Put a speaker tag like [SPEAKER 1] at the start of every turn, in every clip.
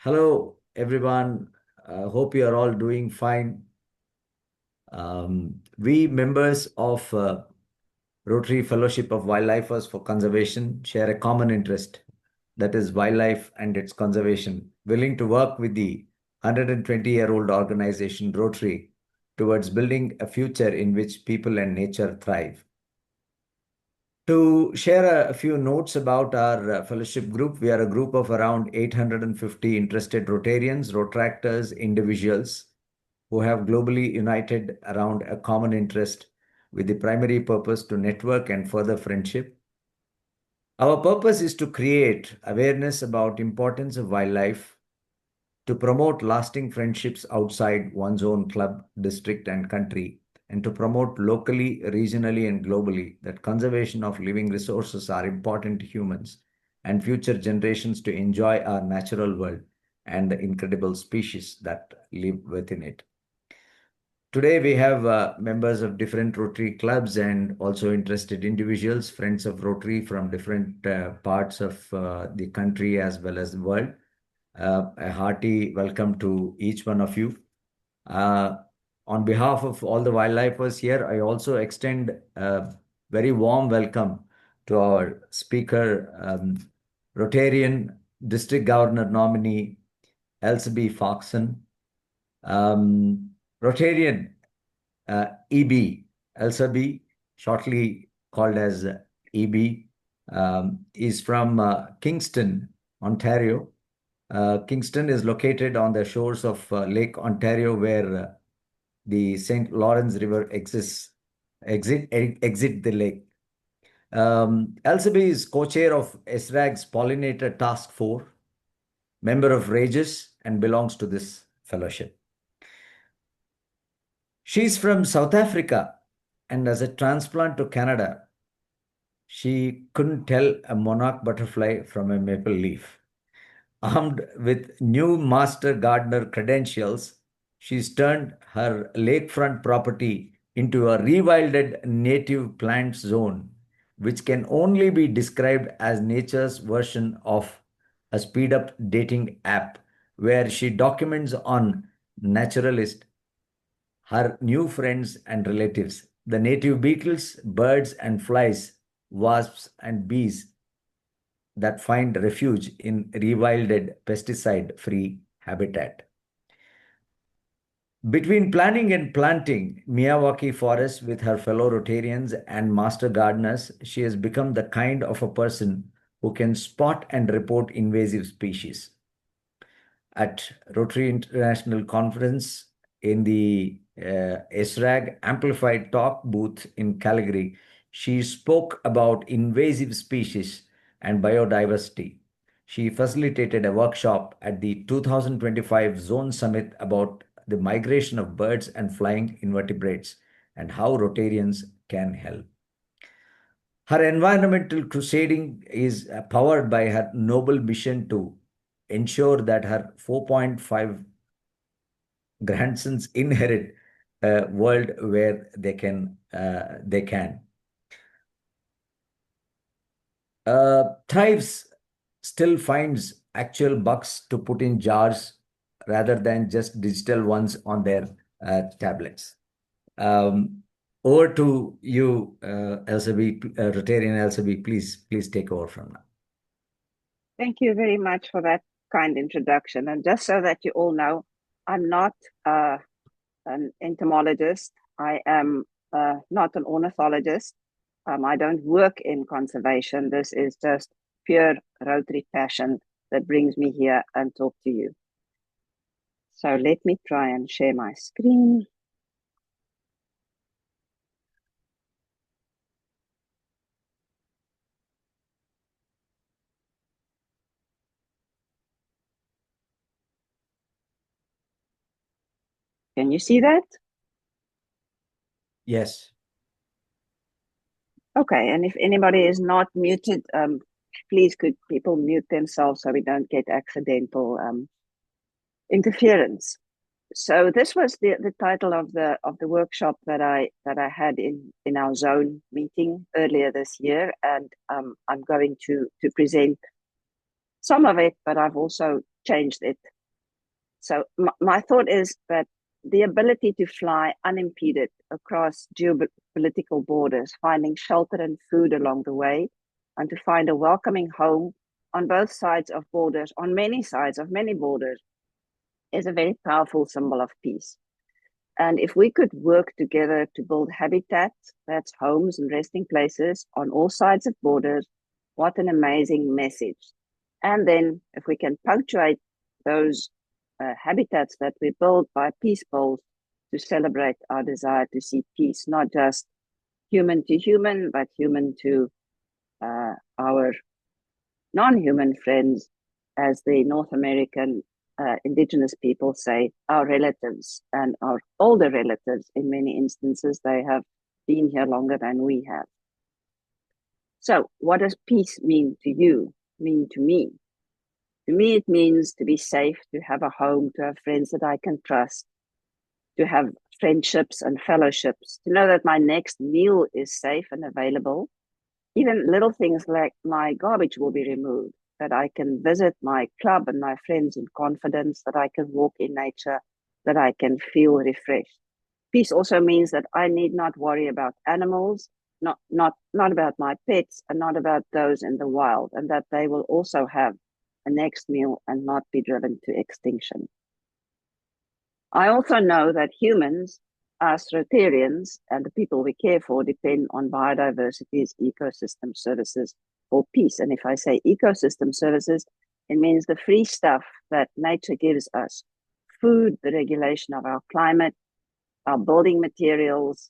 [SPEAKER 1] Hello, everyone. Hope you are all doing fine. We members of Rotary Fellowship of Wildlifers for Conservation share a common interest, that is wildlife and its conservation, willing to work with the 120-year-old organization Rotary towards building a future in which people and nature thrive. To share a few notes about our fellowship group, we are a group of around 850 interested Rotarians, Rotractors, individuals who have globally united around a common interest with the primary purpose to network and further friendship. Our purpose is to create awareness about importance of wildlife, to promote lasting friendships outside one's own club, district, and country, and to promote locally, regionally, and globally that conservation of living resources are important to humans and future generations to enjoy our natural world and the incredible species that live within it. Today, we have members of different Rotary clubs and also interested individuals, friends of Rotary from different parts of the country as well as the world. A hearty welcome to each one of you. On behalf of all the wildlifers here, I also extend a very warm welcome to our speaker, Rotarian District Governor nominee, Elsaby Foxon. Rotarian EB, Elsaby, shortly called as EB, is from Kingston, Ontario. Kingston is located on the shores of Lake Ontario, where the St. Lawrence River exit the lake. Elsaby is co-chair of ESRAG's Pollinator Task Force, member of RAGES, and belongs to this fellowship. She's from South Africa, and as a transplant to Canada, she couldn't tell a monarch butterfly from a maple leaf. Armed with new master gardener credentials, she's turned her lakefront property into a rewilded native plant zone, which can only be described as nature's version of a speed up dating app, where she documents on Naturalist her new friends and relatives, the native beetles, birds and flies, wasps and bees that find refuge in rewilded pesticide-free habitat. Between planning and planting Miyawaki forest with her fellow Rotarians and master gardeners, she has become the kind of a person who can spot and report invasive species. At Rotary International Conference in the ESRAG Amplified Talk booth in Calgary, she spoke about invasive species and biodiversity. She facilitated a workshop at the 2025 Zone Summit about the migration of birds and flying invertebrates and how Rotarians can help. Her environmental crusading is powered by her noble mission to ensure that her 4.5 grandsons inherit a world where they can. Thrives still finds actual bucks to put in jars rather than just digital ones on their tablets. Over to you, Elsaby, Rotarian Elsaby. Please take over from now.
[SPEAKER 2] Thank you very much for that kind introduction. And just so that you all know, I'm not an entomologist. I am not an ornithologist. I don't work in conservation. This is just pure Rotary passion that brings me here and talk to you. So let me try and share my screen. Can you see that?
[SPEAKER 1] Yes.
[SPEAKER 2] Okay, and if anybody is not muted, please could people mute themselves so we don't get accidental interference. So this was the title of the workshop that I had in our zone meeting earlier this year, and I'm going to present some of it, but I've also changed it So my thought is that the ability to fly unimpeded across geopolitical borders, finding shelter and food along the way, and to find a welcoming home on both sides of borders, on many sides of many borders, is a very powerful symbol of peace. And if we could work together to build habitats, that's homes and resting places on all sides of borders, what an amazing message. And then if we can punctuate those habitats that we build by peace bowls to celebrate our desire to see peace, not just human to human, but human to our non-human friends, as the North American indigenous people say, our relatives and our older relatives. In many instances, they have been here longer than we have. So what does peace mean to you, mean to me? To me, it means to be safe, to have a home, to have friends that I can trust, to have friendships and fellowships, to know that my next meal is safe and available. Even little things like my garbage will be removed, that I can visit my club and my friends in confidence, that I can walk in nature, that I can feel refreshed. Peace also means that I need not worry about animals, not about my pets, and not about those in the wild, and that they will also have a next meal and not be driven to extinction. I also know that humans, us Rotarians, and the people we care for depend on biodiversity's ecosystem services for peace. And if I say ecosystem services, it means the free stuff that nature gives us: food, the regulation of our climate, our building materials,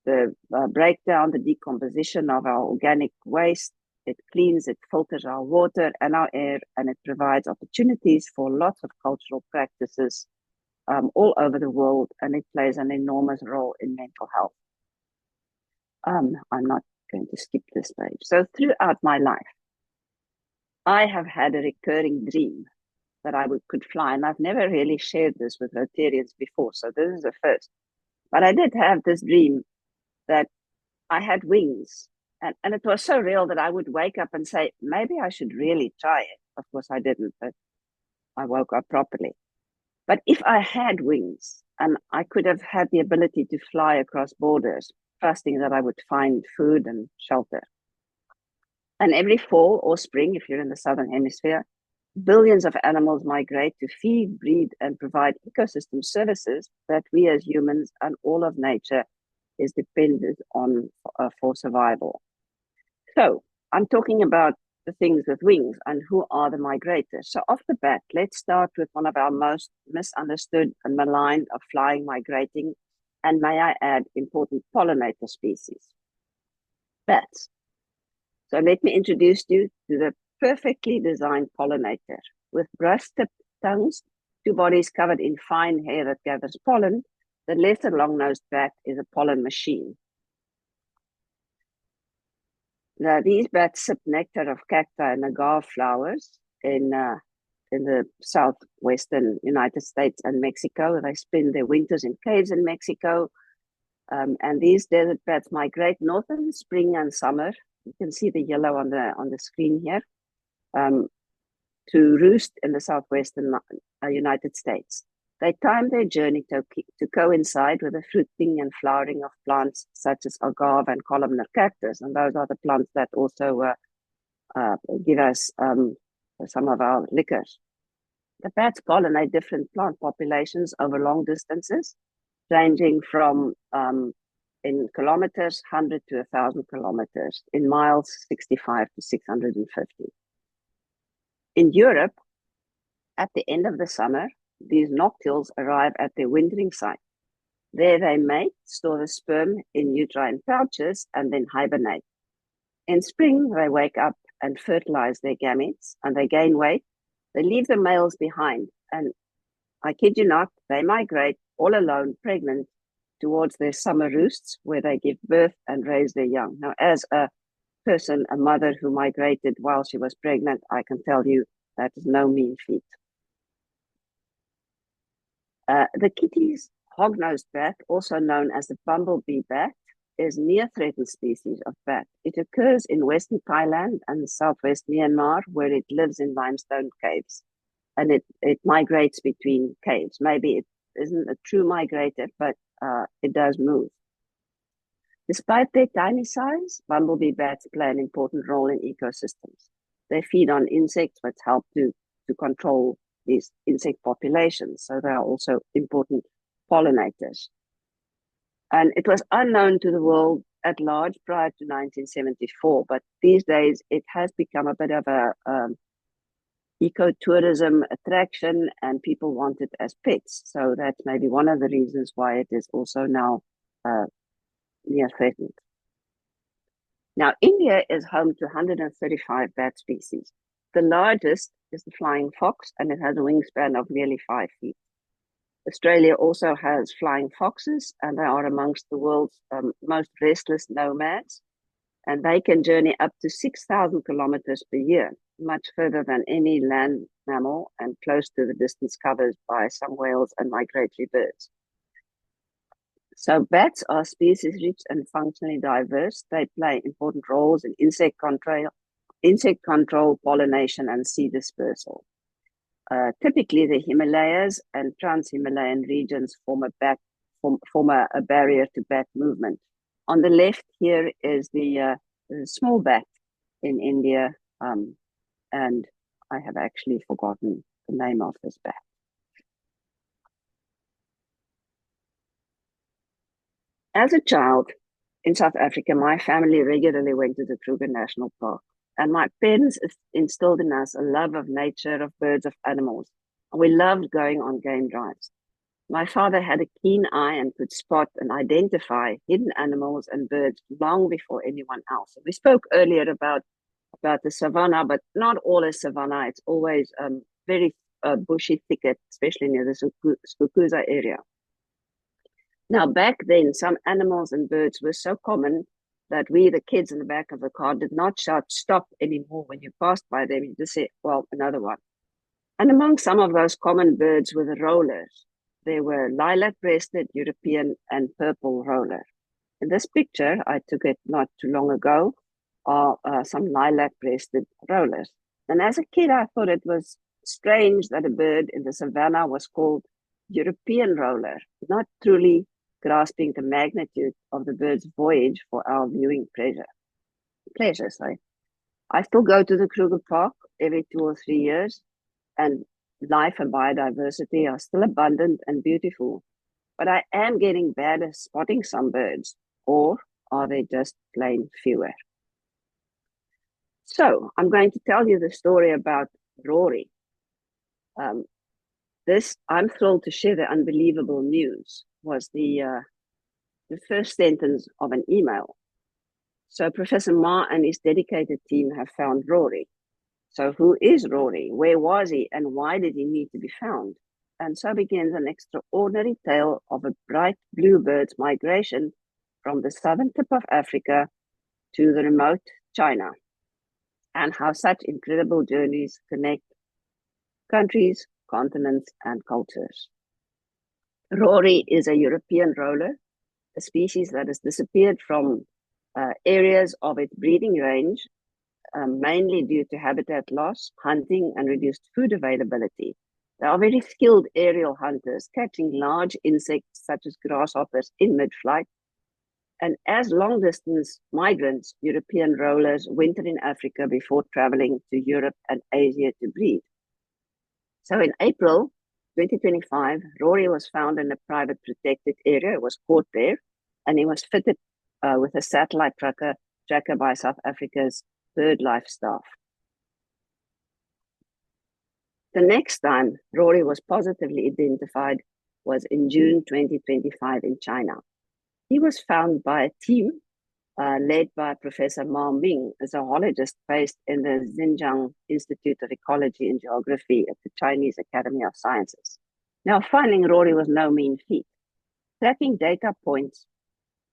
[SPEAKER 2] the breakdown, the decomposition of our organic waste. It cleans, it filters our water and our air, and it provides opportunities for lots of cultural practices all over the world, and it plays an enormous role in mental health. I'm not going to skip this page. So throughout my life, I have had a recurring dream that I could fly, and I've never really shared this with Rotarians before, so this is the first. But I did have this dream that I had wings, and it was so real that I would wake up and say, maybe I should really try it. Of course, I didn't, but I woke up properly. But if I had wings and I could have had the ability to fly across borders, trusting that I would find food and shelter. And every fall or spring, if you're in the Southern Hemisphere, billions of animals migrate to feed, breed, and provide ecosystem services that we as humans and all of nature is dependent on for survival. So I'm talking about the things with wings and who are the migrators. So off the bat, let's start with one of our most misunderstood and maligned of flying, migrating, and may I add, important pollinator species: bats. So let me introduce you to the perfectly designed pollinator. With brush-tipped tongues, two bodies covered in fine hair that gathers pollen, the lesser long-nosed bat is a pollen machine. Now, these bats sip nectar of cacti and agave flowers in the southwestern United States and Mexico. They spend their winters in caves in Mexico. And these desert bats migrate north in spring and summer. You can see the yellow on the screen here, to roost in the southwestern United States. They time their journey to coincide with the fruiting and flowering of plants such as agave and columnar cactus, and those are the plants that also give us some of our liquors. The bats pollinate different plant populations over long distances, ranging from in kilometers, 100 to 1,000 kilometers, in miles, 65 to 650. In Europe, at the end of the summer, these noctules arrive at their wintering site. There they mate, store the sperm in uterine pouches, and then hibernate. In spring, they wake up and fertilize their gametes, and they gain weight. They leave the males behind, and I kid you not, they migrate all alone, pregnant, towards their summer roosts, where they give birth and raise their young. Now, as a person, a mother who migrated while she was pregnant, I can tell you that is no mean feat. The Kitti's hog-nosed bat, also known as the bumblebee bat, is a near-threatened species of bat. It occurs in western Thailand and southwest Myanmar, where it lives in limestone caves. and it migrates between caves. Maybe it isn't a true migrator, but it does move. Despite their tiny size, bumblebee bats play an important role in ecosystems. They feed on insects, which help to control these insect populations. So they are also important pollinators. And it was unknown to the world at large prior to 1974, but these days it has become a bit of a ecotourism attraction, and people want it as pets. So that's maybe one of the reasons why it is also now near threatened. Now, India is home to 135 bat species. The largest is the flying fox, and it has a wingspan of nearly 5 feet. Australia also has flying foxes, and they are amongst the world's most restless nomads. And they can journey up to 6,000 kilometers per year, much further than any land mammal and close to the distance covered by some whales and migratory birds. So bats are species rich and functionally diverse. They play important roles in insect control, pollination, and seed dispersal. Typically, the Himalayas and trans-Himalayan regions form a barrier to bat movement. On the left here is the small bat in India, and I have actually forgotten the name of this bat. As a child in South Africa, my family regularly went to the Kruger National Park, and my parents instilled in us a love of nature, of birds, of animals. And we loved going on game drives. My father had a keen eye and could spot and identify hidden animals and birds long before anyone else. We spoke earlier about the savannah, but not all is savannah. It's always very bushy thicket, especially near the Skukuza area. Now, back then, some animals and birds were so common that we, the kids in the back of the car, did not shout stop anymore when you passed by them. You just say, well, another one. And among some of those common birds were the rollers. There were lilac-breasted, European, and purple roller. In this picture, I took it not too long ago, are some lilac-breasted rollers. And as a kid, I thought it was strange that a bird in the savannah was called European roller, not truly grasping the magnitude of the bird's voyage for our viewing pleasure. Sorry. I still go to the Kruger Park every 2 or 3 years, and life and biodiversity are still abundant and beautiful. But I am getting bad at spotting some birds, or are they just plain fewer? So I'm going to tell you the story about Rory. I'm thrilled to share the unbelievable news was the first sentence of an email. So Professor Ma and his dedicated team have found Rory. So who is Rory? Where was he? And why did he need to be found? And so begins an extraordinary tale of a bright blue bird's migration from the southern tip of Africa to the remote China, and how such incredible journeys connect countries, continents, and cultures. Rory is a European roller, a species that has disappeared from areas of its breeding range, mainly due to habitat loss, hunting, and reduced food availability. They are very skilled aerial hunters, catching large insects such as grasshoppers in mid-flight. And as long-distance migrants, European rollers winter in Africa before traveling to Europe and Asia to breed. So in April 2025, Rory was found in a private protected area. It was caught there, and he was fitted with a satellite tracker by South Africa's BirdLife staff. The next time Rory was positively identified was in June 2025 in China. He was found by a team led by Professor Ma Ming, a zoologist based in the Xinjiang Institute of Ecology and Geography at the Chinese Academy of Sciences. Now, finding Rory was no mean feat. Tracking data points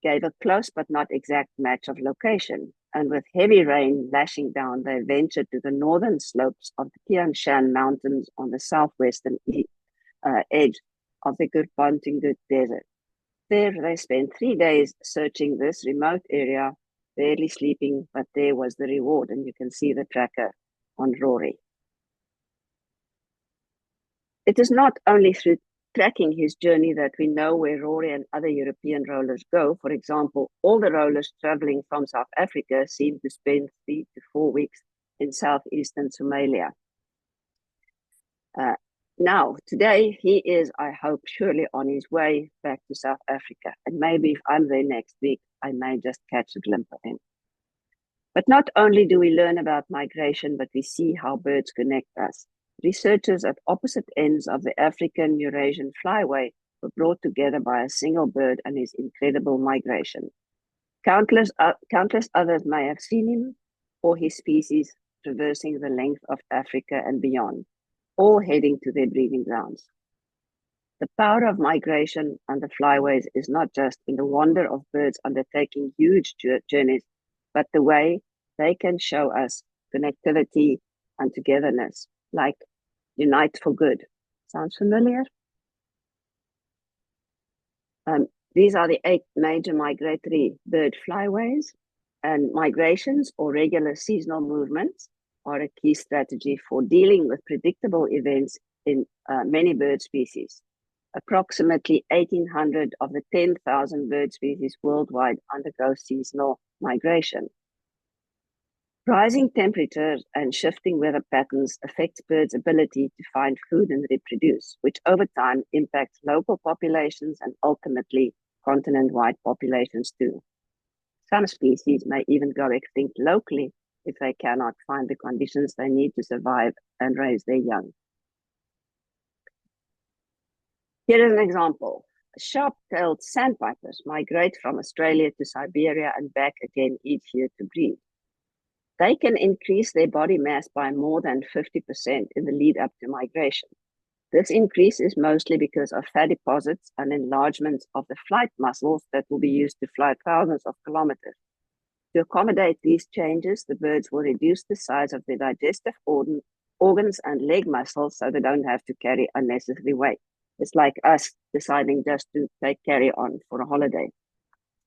[SPEAKER 2] gave a close but not exact match of location, and with heavy rain lashing down, they ventured to the northern slopes of the Tian Shan Mountains on the southwestern edge of the Gurbantingut Desert. There, they spent 3 days searching this remote area, barely sleeping, but there was the reward, and you can see the tracker on Rory. It is not only through tracking his journey that we know where Rory and other European rollers go. For example, all the rollers traveling from South Africa seem to spend 3 to 4 weeks in southeastern Somalia. Now, today, he is, I hope, surely on his way back to South Africa. And maybe if I'm there next week, I may just catch a glimpse of him. But not only do we learn about migration, but we see how birds connect us. Researchers at opposite ends of the African-Eurasian flyway were brought together by a single bird and his incredible migration. Countless others may have seen him or his species traversing the length of Africa and beyond, all heading to their breeding grounds. The power of migration and the flyways is not just in the wonder of birds undertaking huge journeys, but the way they can show us connectivity and togetherness, like Unite for Good. Sounds familiar? These are the 8 major migratory bird flyways, and migrations or regular seasonal movements are a key strategy for dealing with predictable events in many bird species. Approximately 1,800 of the 10,000 bird species worldwide undergo seasonal migration. Rising temperatures and shifting weather patterns affect birds' ability to find food and reproduce, which over time impacts local populations and ultimately continent-wide populations too. Some species may even go extinct locally if they cannot find the conditions they need to survive and raise their young. Here is an example. Sharp-tailed sandpipers migrate from Australia to Siberia and back again each year to breed. They can increase their body mass by more than 50% in the lead up to migration. This increase is mostly because of fat deposits and enlargements of the flight muscles that will be used to fly thousands of kilometers. To accommodate these changes, the birds will reduce the size of their digestive organs and leg muscles so they don't have to carry unnecessary weight. It's like us deciding just to take carry-on for a holiday.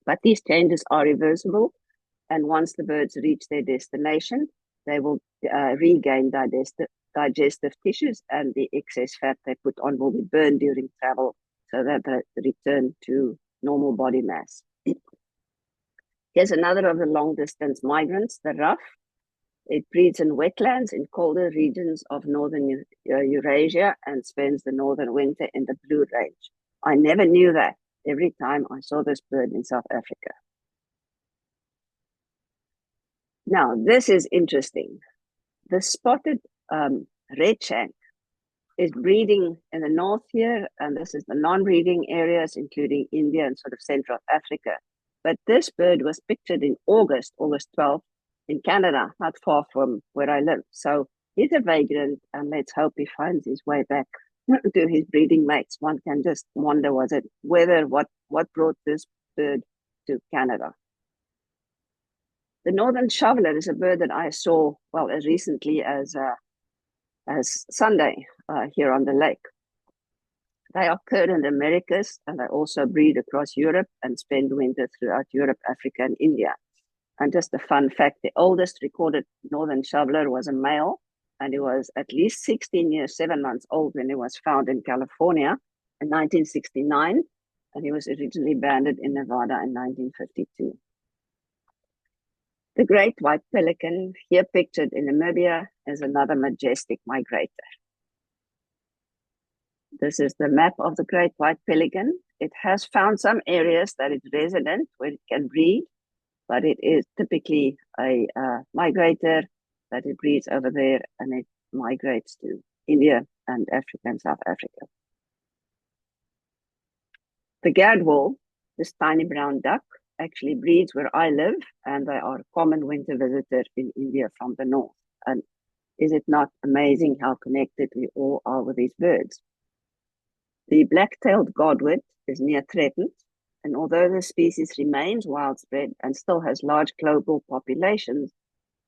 [SPEAKER 2] But these changes are reversible, and once the birds reach their destination, they will regain digestive tissues, and the excess fat they put on will be burned during travel so that they return to normal body mass. Here's another of the long-distance migrants, the ruff. It breeds in wetlands in colder regions of northern Eurasia and spends the northern winter in the Blue Range. I never knew that every time I saw this bird in South Africa. Now, this is interesting. The spotted redshank is breeding in the north here, and this is the non-breeding areas, including India and sort of Central Africa. But this bird was pictured in August 12th, in Canada, not far from where I live. So he's a vagrant, and let's hope he finds his way back to his breeding mates. One can just wonder what brought this bird to Canada. The northern shoveler is a bird that I saw, well, as recently as Sunday here on the lake. They occur in the Americas, and they also breed across Europe and spend winter throughout Europe, Africa, and India. And just a fun fact, the oldest recorded northern shoveler was a male, and he was at least 16 years, 7 months old when he was found in California in 1969, and he was originally banded in Nevada in 1952. The great white pelican, here pictured in Namibia, is another majestic migrator. This is the map of the great white pelican. It has found some areas that it's resident where it can breed, but it is typically a migrator that it breeds over there, and it migrates to India and Africa and South Africa. The gadwall, this tiny brown duck, actually breeds where I live, and they are a common winter visitor in India from the north. And is it not amazing how connected we all are with these birds? The black-tailed godwit is near threatened, and although the species remains widespread and still has large global populations,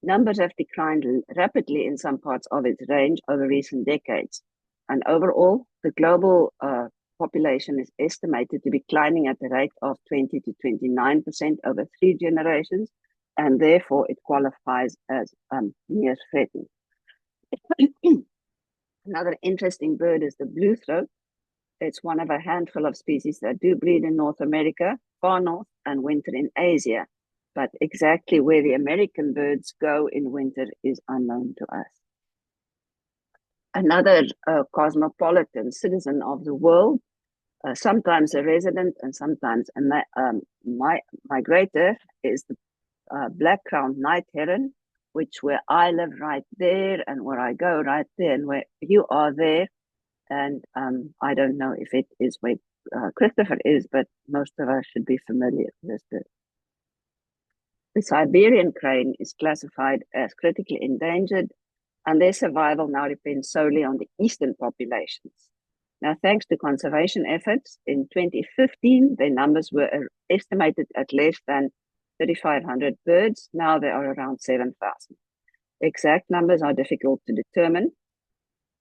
[SPEAKER 2] numbers have declined rapidly in some parts of its range over recent decades. And overall, the global population is estimated to be declining at the rate of 20 to 29% over 3 generations, and therefore it qualifies as near threatened. Another interesting bird is the blue throat. It's one of a handful of species that do breed in North America, far north, and winter in Asia. But exactly where the American birds go in winter is unknown to us. Another cosmopolitan citizen of the world, sometimes a resident and sometimes a migrator, is the black-crowned night heron, which where I live right there and where I go right there and where you are there. And I don't know if it is where Christopher is, but most of us should be familiar with this bird. The Siberian crane is classified as critically endangered, and their survival now depends solely on the eastern populations. Now, thanks to conservation efforts, in 2015, their numbers were estimated at less than 3,500 birds. Now they are around 7,000. The exact numbers are difficult to determine.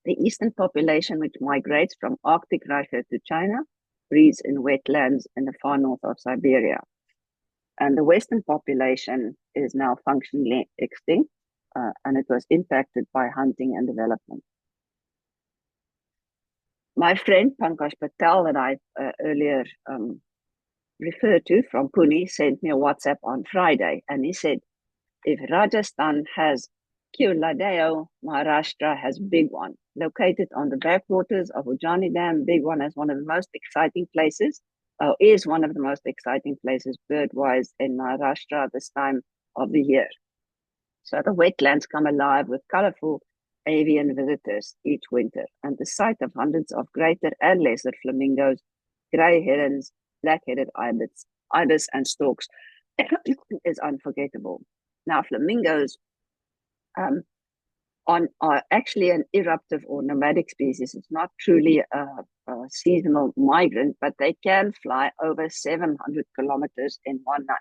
[SPEAKER 2] The eastern population, which migrates from Arctic Russia to China, breeds in wetlands in the far north of Siberia. And the western population is now functionally extinct, and it was impacted by hunting and development. My friend Pankaj Patel, that I earlier referred to from Pune, sent me a WhatsApp on Friday, and he said, if Rajasthan has Kyuladeo, Maharashtra has Big One. Located on the backwaters of Ujjani Dam, Big One is one of the most exciting places, is one of the most exciting places bird-wise in Maharashtra this time of the year. So the wetlands come alive with colorful avian visitors each winter, and the sight of hundreds of greater and lesser flamingos, grey herons, black-headed ibis, and storks is unforgettable. Now, flamingos are actually an eruptive or nomadic species. It's not truly a seasonal migrant, but they can fly over 700 kilometers in one night.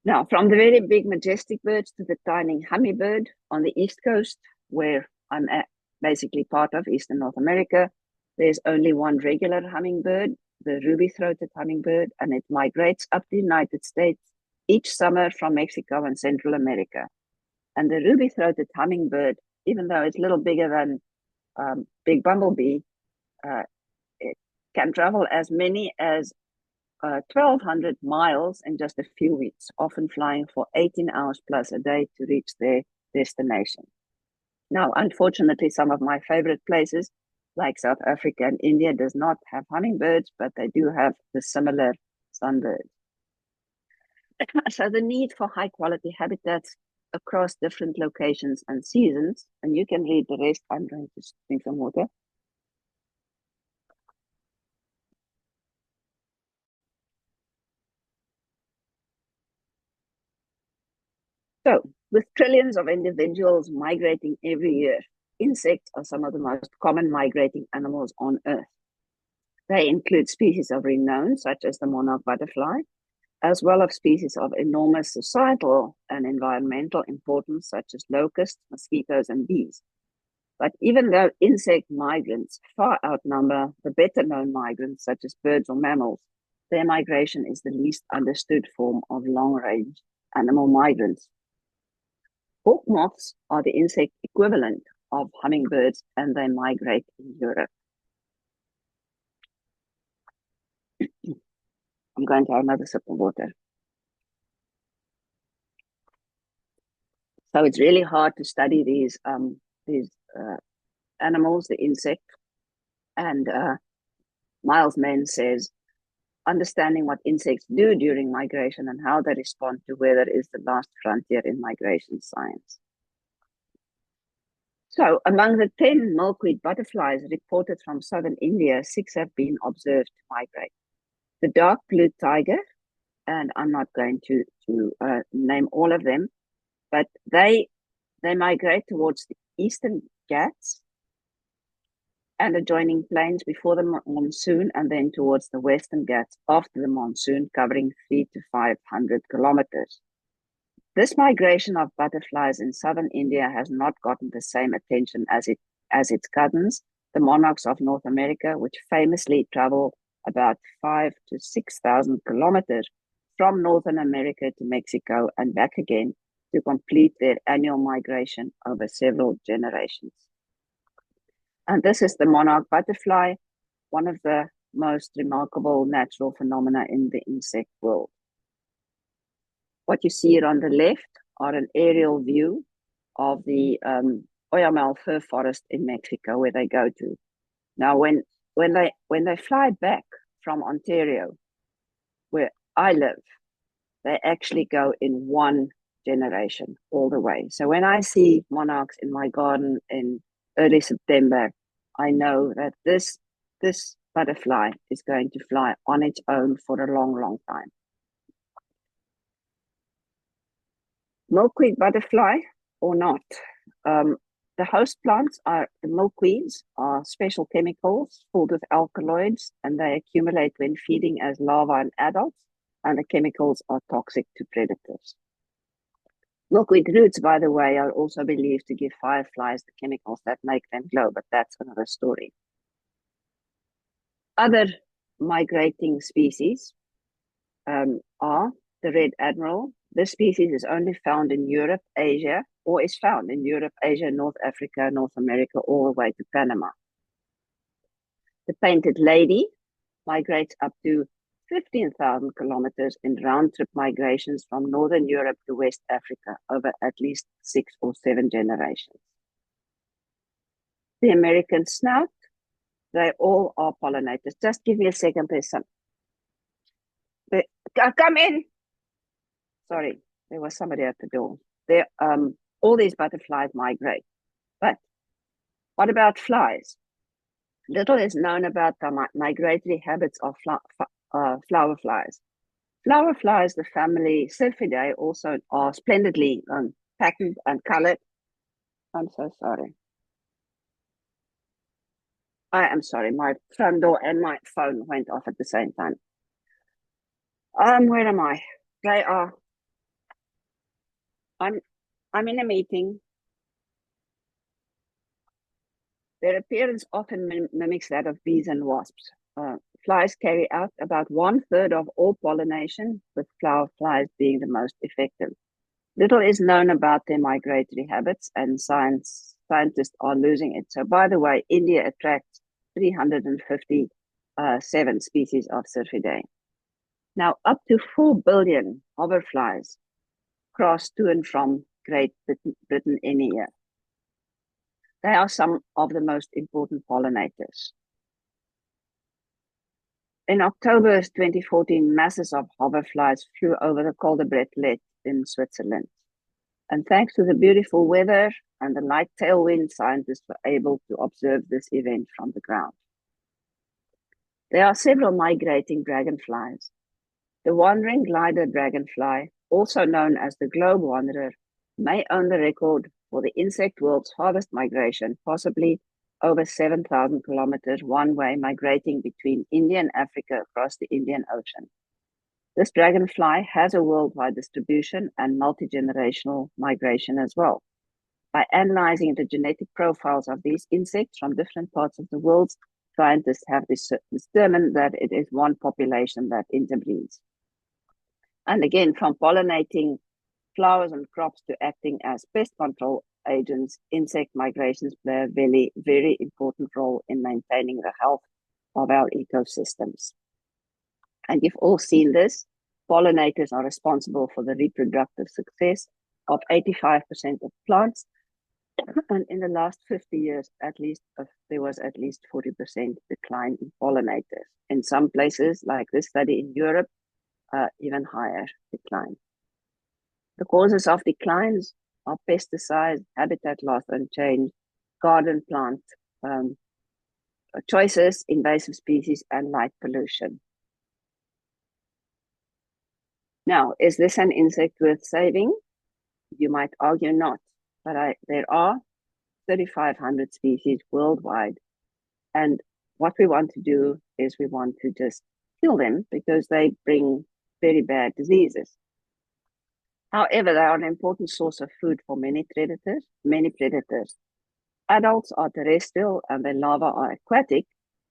[SPEAKER 2] Now, from the very big majestic birds to the tiny hummingbird on the East Coast, where I'm basically part of Eastern North America, there's only one regular hummingbird, the ruby-throated hummingbird, and it migrates up the United States each summer from Mexico and Central America. And the ruby-throated hummingbird, even though it's a little bigger than big bumblebee, it can travel as many as 1,200 miles in just a few weeks, often flying for 18 hours plus a day to reach their destination. Now, unfortunately, some of my favorite places, like South Africa and India, does not have hummingbirds, but they do have the similar sunbird. So the need for high quality habitats across different locations and seasons, and you can read the rest. I'm going to drink some water. So, with trillions of individuals migrating every year, insects are some of the most common migrating animals on Earth. They include species of renown, such as the monarch butterfly, as well as species of enormous societal and environmental importance, such as locusts, mosquitoes, and bees. But even though insect migrants far outnumber the better-known migrants, such as birds or mammals, their migration is the least understood form of long-range animal migrants. Hawk moths are the insect equivalent of hummingbirds, and they migrate in Europe. I'm going to have another sip of water. So it's really hard to study these animals, the insect. And Miles Menn says, understanding what insects do during migration and how they respond to weather is the last frontier in migration science. So among the 10 milkweed butterflies reported from southern India, 6 have been observed to migrate. The dark blue tiger, and I'm not going to name all of them, but they migrate towards the eastern Ghats and adjoining plains before the monsoon, and then towards the western Ghats after the monsoon, covering 300 to 500 kilometers. This migration of butterflies in southern India has not gotten the same attention as its cousins, the monarchs of North America, which famously travel about 5,000 to 6,000 kilometers from Northern America to Mexico and back again to complete their annual migration over several generations. And this is the monarch butterfly, one of the most remarkable natural phenomena in the insect world. What you see here on the left are an aerial view of the Oyamel fir forest in Mexico, where they go to. Now, when they fly back from Ontario, where I live, they actually go in one generation all the way. So when I see monarchs in my garden in early September, I know that this butterfly is going to fly on its own for a long, long time. Milkweed butterfly or not. The host plants are the milkweeds are special chemicals filled with alkaloids, and they accumulate when feeding as larvae and adults, and the chemicals are toxic to predators. Milkweed roots, by the way, are also believed to give fireflies the chemicals that make them glow, but that's another story. Other migrating species are the red admiral. This species is only found in Europe, Asia, or is found in Europe, Asia, North Africa, North America, all the way to Panama. The painted lady migrates up to 15,000 kilometers in round-trip migrations from Northern Europe to West Africa over at least 6 or 7 generations. The American snout, they all are pollinators. Just give me a second, there's some. Come in. Sorry, there was somebody at the door. All these butterflies migrate. But what about flies? Little is known about the migratory habits of flower flies. Flower flies, the family Syrphidae, also are splendidly patterned and colored. I'm so sorry. I am sorry, my front door and my phone went off at the same time. Where am I? They are. I'm in a meeting. Their appearance often mimics that of bees and wasps. Flies carry out about 1/3 of all pollination, with flower flies being the most effective. Little is known about their migratory habits, and scientists are losing it. So, by the way, India attracts 357 species of Syrphidae. Now, up to 4 billion hoverflies cross to and from Great Britain any year. They are some of the most important pollinators. In October 2014, masses of hoverflies flew over the Col de Breteuil in Switzerland. And thanks to the beautiful weather and the light tailwind, scientists were able to observe this event from the ground. There are several migrating dragonflies. The wandering glider dragonfly, also known as the globe wanderer, may own the record for the insect world's farthest migration, possibly over 7,000 kilometers one way, migrating between India and Africa across the Indian Ocean. This dragonfly has a worldwide distribution and multi-generational migration as well. By analyzing the genetic profiles of these insects from different parts of the world, scientists have determined that it is one population that interbreeds. And again, from pollinating flowers and crops to acting as pest control agents, insect migrations play a very, very important role in maintaining the health of our ecosystems. And you've all seen this. Pollinators are responsible for the reproductive success of 85% of plants. And in the last 50 years, there was at least 40% decline in pollinators. In some places, like this study in Europe, even higher decline. The causes of declines are pesticides, habitat loss and change, garden plant choices, invasive species, and light pollution. Now, is this an insect worth saving? You might argue not, but there are 3,500 species worldwide. And what we want to do is we want to just kill them because they bring very bad diseases. However, they are an important source of food for many predators. Adults are terrestrial and their larvae are aquatic,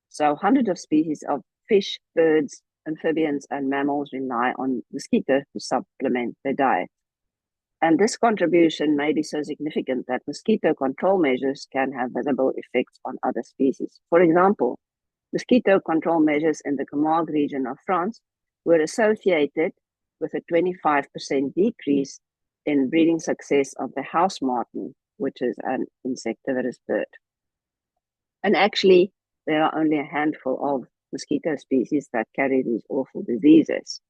[SPEAKER 2] so hundreds of species of fish, birds, amphibians and mammals rely on mosquitoes to supplement their diet. And this contribution may be so significant that mosquito control measures can have visible effects on other species. For example, mosquito control measures in the Camargue region of France were associated with a 25% decrease in breeding success of the house martin, which is an insectivorous bird. And actually, there are only a handful of mosquito species that carry these awful diseases.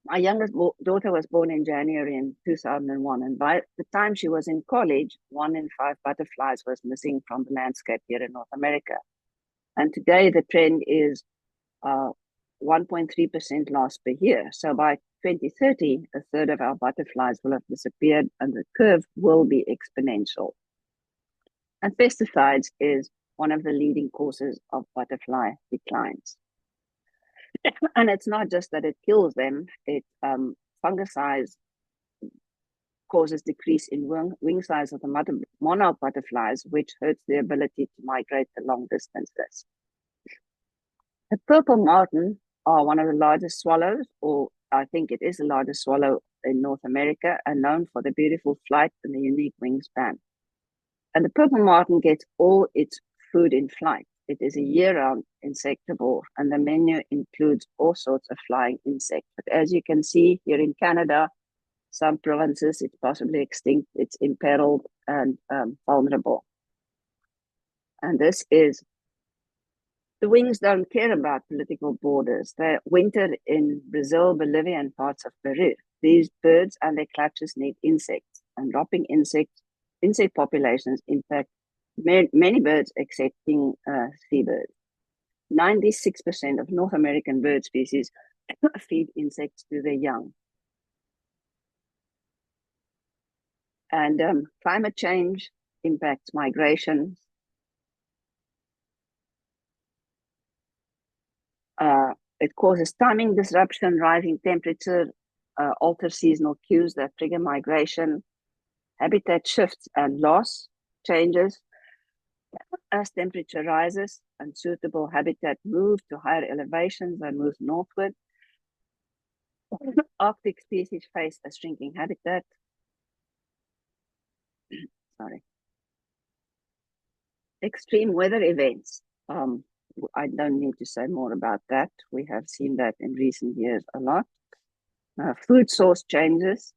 [SPEAKER 2] My youngest daughter was born in January in 2001, and by the time she was in college, 1 in 5 butterflies was missing from the landscape here in North America. And today the trend is 1.3% loss per year. So by 2030, a third of our butterflies will have disappeared, and the curve will be exponential. And pesticides is one of the leading causes of butterfly declines. And it's not just that it kills them, it fungicides causes decrease in wing size of the monarch butterflies, which hurts their ability to migrate the long distances. The purple martin are one of the largest swallows, or I think it is the largest swallow in North America, and known for the beautiful flight and the unique wingspan. And the purple martin gets all its food in flight. It is a year-round insectivore, and the menu includes all sorts of flying insects. But as you can see here in Canada, some provinces, it's possibly extinct, it's imperiled and vulnerable. And this is, the wings don't care about political borders. They winter in Brazil, Bolivia, and parts of Peru. These birds and their clutches need insects, and dropping insect populations impact many birds, excepting seabirds. 96% of North American bird species feed insects to their young. And climate change impacts migration. It causes timing disruption, rising temperature, alter seasonal cues that trigger migration, habitat shifts and loss changes. As temperature rises and suitable habitat moves to higher elevations and moves northward, Arctic species face a shrinking habitat. Sorry. Extreme weather events. I don't need to say more about that. We have seen that in recent years a lot. Food source changes.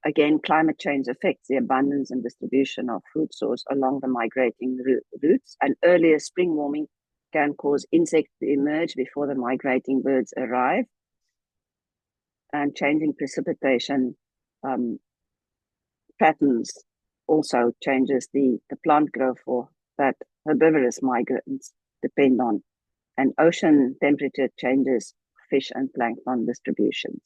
[SPEAKER 2] Again, climate change affects the abundance and distribution of food source along the migrating routes, and earlier spring warming can cause insects to emerge before the migrating birds arrive. And changing precipitation patterns also changes the plant growth for that herbivorous migrants depend on, and ocean temperature changes fish and plankton distributions.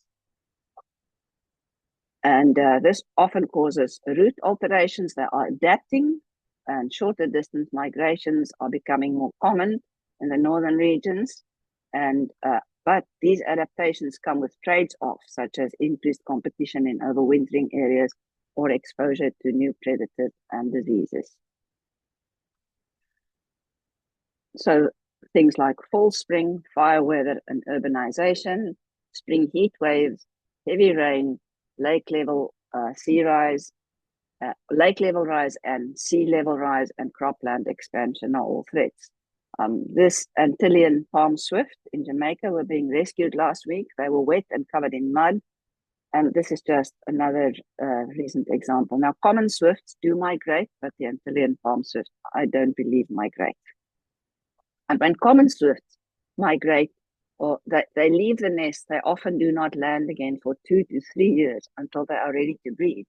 [SPEAKER 2] And this often causes route alterations that are adapting, and shorter distance migrations are becoming more common in the northern regions. And but these adaptations come with trades-offs, such as increased competition in overwintering areas or exposure to new predators and diseases. So things like fall spring, fire weather and urbanization, spring heat waves, heavy rain, lake level rise and sea level rise and cropland expansion are all threats. This Antillean palm swift in Jamaica were being rescued last week. They were wet and covered in mud. And this is just another recent example. Now, common swifts do migrate, but the Antillean palm swift, I don't believe, migrate. And when common swifts migrate, or they leave the nest, they often do not land again for 2 to 3 years until they are ready to breed.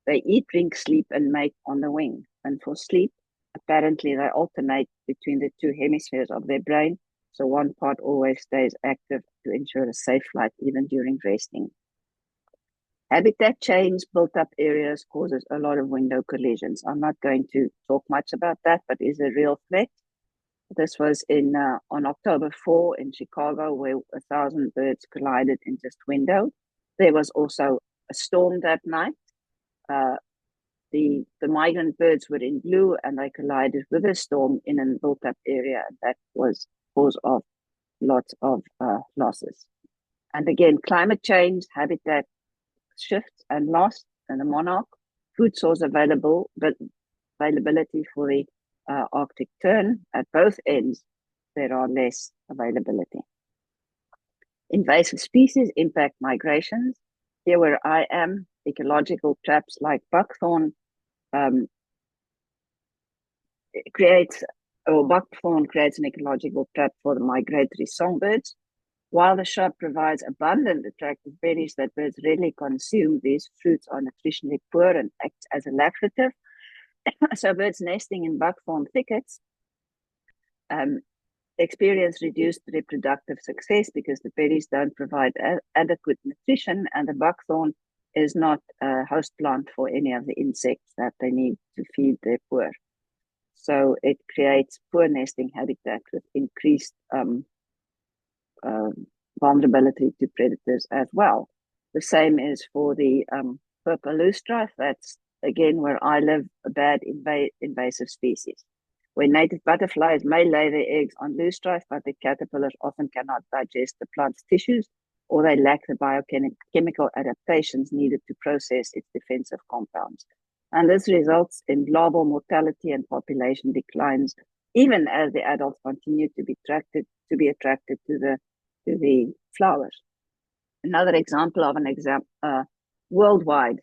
[SPEAKER 2] They eat, drink, sleep, and mate on the wing. And for sleep, apparently they alternate between the 2 hemispheres of their brain, so one part always stays active to ensure a safe flight even during resting. Habitat change, built up areas causes a lot of window collisions. I'm not going to talk much about that, but is a real threat. This was on October 4 in Chicago, where 1,000 birds collided in just window. There was also a storm that night. the migrant birds were in blue, and they collided with a storm in a built-up area. That was cause of lots of losses. And again, climate change, habitat shifts and loss, and the monarch, food source availability for the Arctic tern. At both ends, there are less availability. Invasive species impact migrations. Here where I am, ecological traps like buckthorn buckthorn creates an ecological trap for the migratory songbirds. While the shrub provides abundant attractive berries that birds readily consume, these fruits are nutritionally poor and act as a laxative. So birds nesting in buckthorn thickets experience reduced reproductive success because the berries don't provide adequate nutrition, and the buckthorn is not a host plant for any of the insects that they need to feed their poor. So it creates poor nesting habitat with increased vulnerability to predators as well. The same is for the purple loosestrife. That's again where I live, a bad invasive species. Where native butterflies may lay their eggs on loosestrife, but the caterpillars often cannot digest the plant's tissues, or they lack the biochemical adaptations needed to process its defensive compounds. And this results in larval mortality and population declines, even as the adults continue to be attracted to the flowers. Another example of an worldwide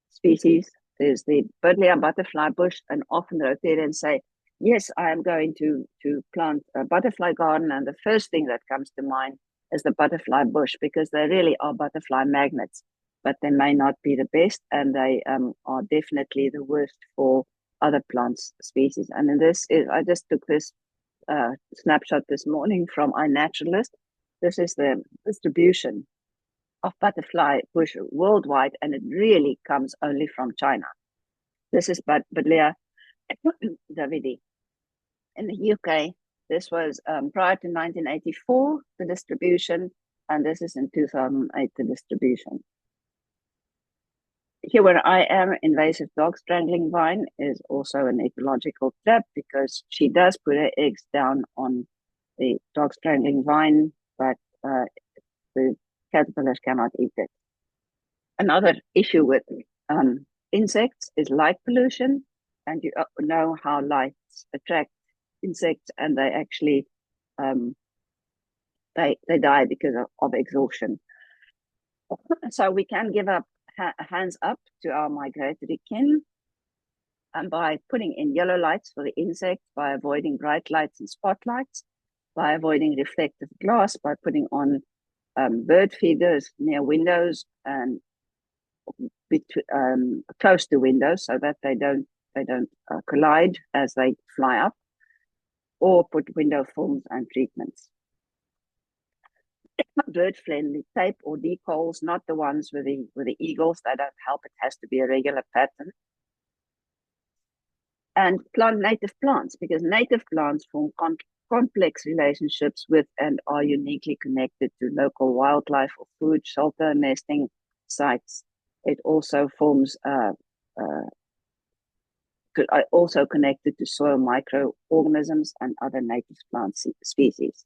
[SPEAKER 2] species is the Buddleia butterfly bush, and often the Rotarians say, yes, I am going to plant a butterfly garden, and the first thing that comes to mind is the butterfly bush, because they really are butterfly magnets, but they may not be the best, and they are definitely the worst for other plant species. And in this I just took this snapshot this morning from iNaturalist. This is the distribution of butterfly bush worldwide, and it really comes only from China. This is Buddleia davidi. In the UK, this was prior to 1984, the distribution, and this is in 2008, the distribution. Here where I am, invasive dog strangling vine is also an ecological trap, because she does put her eggs down on the dog strangling vine, but the caterpillars cannot eat it. Another issue with insects is light pollution, and you know how lights attract insects, and they actually they die because of exhaustion. So we can give up hands up to our migratory kin, and by putting in yellow lights for the insects, by avoiding bright lights and spotlights, by avoiding reflective glass, by putting on bird feeders near windows and close to windows so that they don't collide as they fly up, or put window films and treatments. Bird-friendly tape or decals, not the ones with the eagles. That don't help. It has to be a regular pattern. And plant native plants, because native plants form complex relationships with and are uniquely connected to local wildlife or food, shelter, nesting sites. It also forms also connected to soil microorganisms and other native plant species.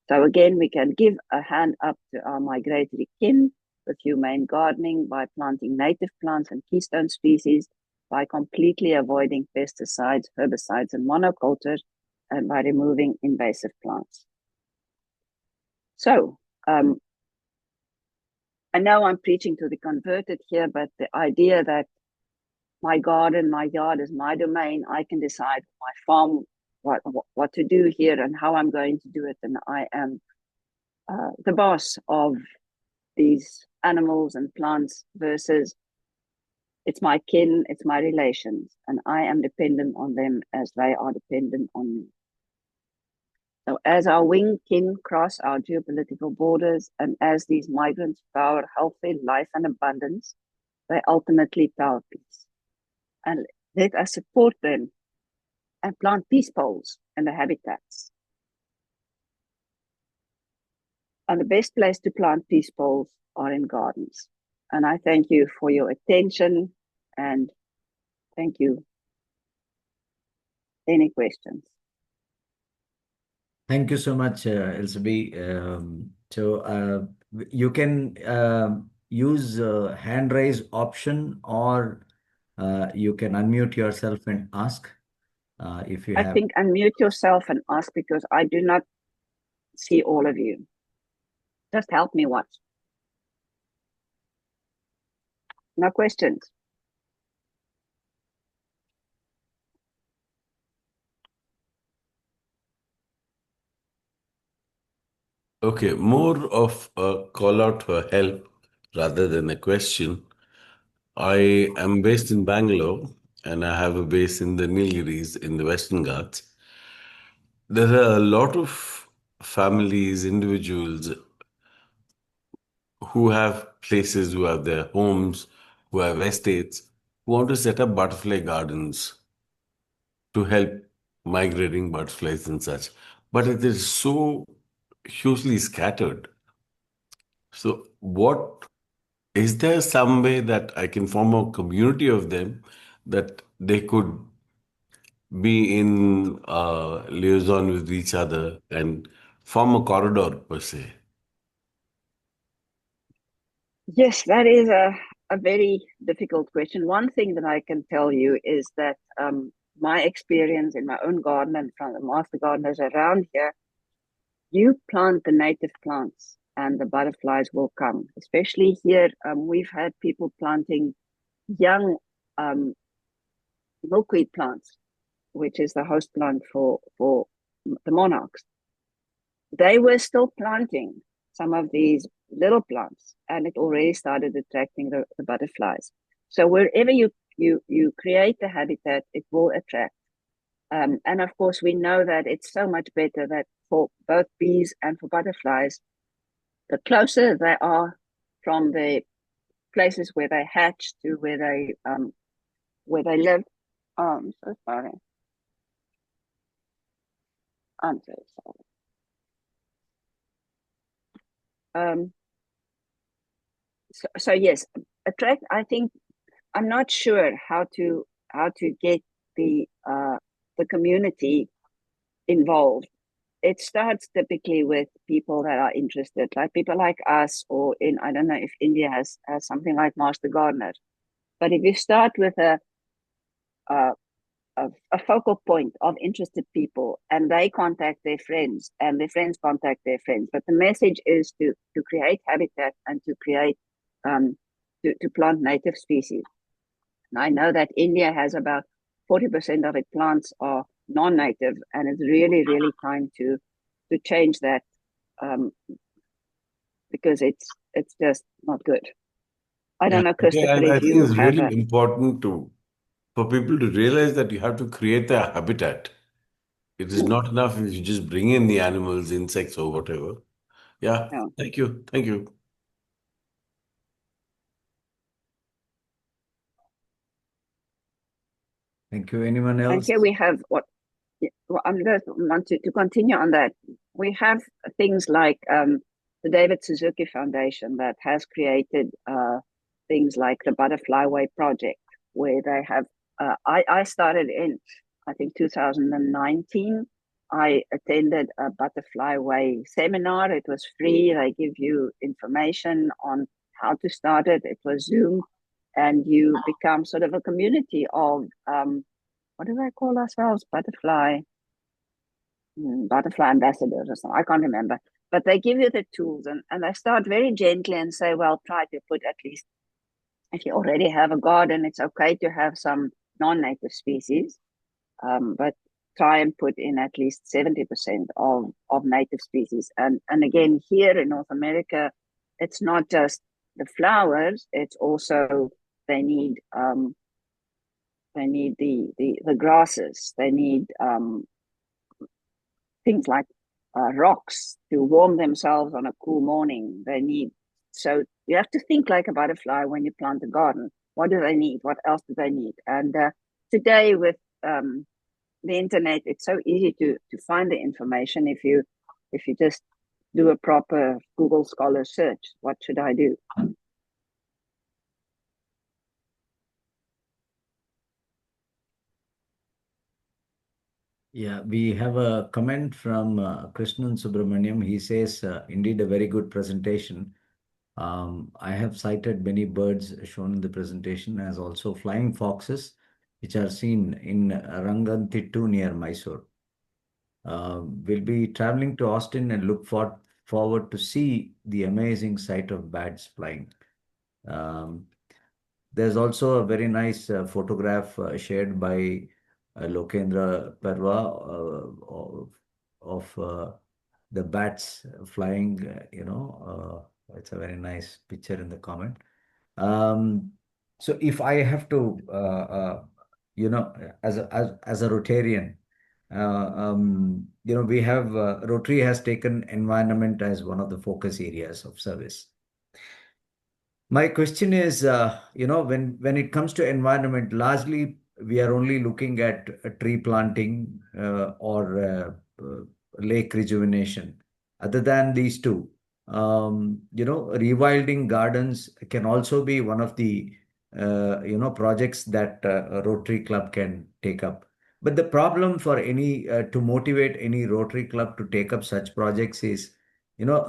[SPEAKER 2] So again, we can give a hand up to our migratory kin with humane gardening by planting native plants and keystone species, by completely avoiding pesticides, herbicides, and monocultures, and by removing invasive plants. So I know I'm preaching to the converted here, but the idea that my garden, my yard is my domain, I can decide my farm, what to do here and how I'm going to do it, and I am the boss of these animals and plants, versus it's my kin, it's my relations, and I am dependent on them as they are dependent on me. So as our winged kin cross our geopolitical borders, and as these migrants power healthy life and abundance, they ultimately power peace. And let us support them and plant peace poles in the habitats. And the best place to plant peace poles are in gardens. And I thank you for your attention, and Thank you. Any questions?
[SPEAKER 1] Thank you so much, Elsabe. You can use hand raise option, or you can unmute yourself and ask if you
[SPEAKER 2] I
[SPEAKER 1] have.
[SPEAKER 2] think unmute yourself and ask, because I do not see all of you. Just help me watch. No questions.
[SPEAKER 3] Okay, more of a call out for help rather than a question. I am based in Bangalore and I have a base in the Nilgiris in the Western Ghats. There are a lot of families, individuals who have places, who have their homes, who have estates, who want to set up butterfly gardens to help migrating butterflies and such. But it is so hugely scattered. So, what is there some way that I can form a community of them that they could be in liaison with each other and form a corridor per se?
[SPEAKER 2] Yes, that is a very difficult question. One thing that I can tell you is that my experience in my own garden and from the master gardeners around here, you plant the native plants and the butterflies will come. Especially here, we've had people planting young milkweed plants, which is the host plant for the monarchs. They were still planting some of these little plants, and it already started attracting the butterflies. So wherever you create the habitat, it will attract. And of course, we know that it's so much better that for both bees and for butterflies, the closer they are from the places where they hatch to where they live. Oh, I'm so sorry. I'm so sorry. So yes, attract. I think I'm not sure how to get the community involved. It starts typically with people that are interested, like people like us, or in, I don't know if India has something like Master Gardeners. But if you start with a a focal point of interested people, and they contact their friends, and their friends contact their friends. But the message is to create habitat and to create to plant native species. And I know that India has about 40% of its plants are non-native, and it's really, really time to change that, because it's just not good. I don't know,
[SPEAKER 3] Yeah,
[SPEAKER 2] Christopher,
[SPEAKER 3] I
[SPEAKER 2] if
[SPEAKER 3] think
[SPEAKER 2] you
[SPEAKER 3] it's
[SPEAKER 2] have
[SPEAKER 3] really
[SPEAKER 2] a.
[SPEAKER 3] important for people to realize that you have to create the habitat. It is not enough if you just bring in the animals, insects, or whatever. Yeah,
[SPEAKER 2] No.
[SPEAKER 3] thank you. Thank you.
[SPEAKER 1] Thank you. Anyone
[SPEAKER 2] And
[SPEAKER 1] else?
[SPEAKER 2] here we have what. Well, I'm just want to continue on that. We have things like the David Suzuki Foundation that has created things like the Butterfly Way project, where they have. I started in, I think, 2019. I attended a Butterfly Way seminar. It was free. They give you information on how to start it. It was Zoom, and you become sort of a community of what do they call ourselves? Butterfly ambassadors or something. I can't remember. But they give you the tools, and they start very gently and say, well, try to put at least, if you already have a garden, it's okay to have some non-native species, but try and put in at least 70% of native species. And again, here in North America, it's not just the flowers, it's also they need the grasses, they need things like rocks to warm themselves on a cool morning. They need, so you have to think like a butterfly when you plant a garden. What do they need? What else do they need? And today with the internet, it's so easy to find the information if you just do a proper Google Scholar search. What should I do?
[SPEAKER 1] Yeah, we have a comment from Krishnan Subramaniam. He says, indeed, a very good presentation. I have cited many birds shown in the presentation as also flying foxes, which are seen in Rangantittu near Mysore. We'll be traveling to Austin and look forward to see the amazing sight of bats flying. Um, there's also a very nice photograph shared by Lokendra Parwa of the bats flying. It's a very nice picture in the comment. Um, so if I have to, as a Rotarian, we have Rotary has taken environment as one of the focus areas of service. My question is, when it comes to environment, largely we are only looking at tree planting or lake rejuvenation. Other than these two, rewilding gardens can also be one of the projects that a Rotary Club can take up. But the problem for any to motivate any Rotary Club to take up such projects is, you know,